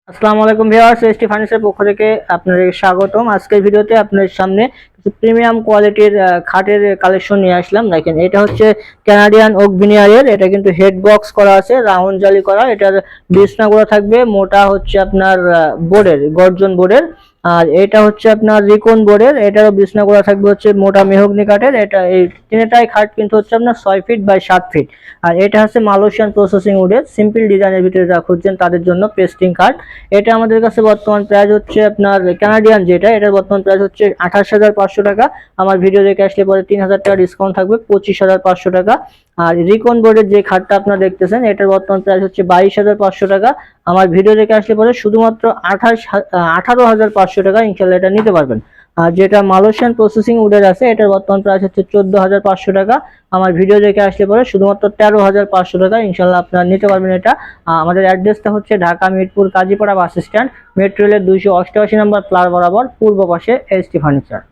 আসসালামু আলাইকুম viewers, ST furniture পক্ষ থেকে আপনাদের স্বাগতম। আজকের ভিডিওতে আপনাদের সামনে কিছু প্রিমিয়াম কোয়ালিটির খাটের কালেকশন নিয়ে আসলাম। দেখেন, এটা হচ্ছে কানাডিয়ান ওক ভিনিয়ারের। এটা কিন্তু হেড বক্স করা আছে, রাউন্ড জালি করা। এটার বিছনাগুলো থাকবে মোটা হচ্ছে আপনার বোর্ডের, গর্জন বোর্ডের। আর এটা হচ্ছে আপনার রিকন বোর্ডের। এটারও বিছনাগুলো থাকবে হচ্ছে মোটা মেহগনি কাঠের। এটা এই তিনটাই খাট কিন্তু হচ্ছে আপনার 6 ফিট বাই 7 ফিট। আর এটা হচ্ছে মালয়েশিয়ান প্রসেসিং উডের। সিম্পল ডিজাইনের ভিতরে যা খুঁজছেন তাদের জন্য পেস্টিং খাট। এটা আমাদের কাছে বর্তমান প্রাইস হচ্ছে আপনার কানাডিয়ান, যেটা এটার বর্তমান প্রাইস হচ্ছে 28,500 টাকা। আমার ভিডিও দেখে আসলে পরে 3,000 টাকা ডিসকাউন্ট থাকবে, 25,500 টাকা। আর রিকন বোর্ডের যে খাটটা আপনারা দেখতেছেন, এটার বর্তমান প্রাইস হচ্ছে 22,500 টাকা। আমার ভিডিও দেখে আসলে পরে শুধুমাত্র 18,500 টাকা ইনশাল্লাহ এটা নিতে পারবেন। আর যেটা মালয়েশিয়ান প্রসেসিং উডের আছে, এটার বর্তমান প্রাইস হচ্ছে 14,500 টাকা। আমার ভিডিও দেখে আসলে পরে শুধুমাত্র 13,500 টাকা ইনশাল্লাহ আপনারা নিতে পারবেন এটা। আমাদের অ্যাড্রেসটা হচ্ছে Dhaka Mirpur Kazipara bus stand, metro রেলের 288 নম্বর প্লার বরাবর পূর্ব পাশে এসটি ফার্নিচার।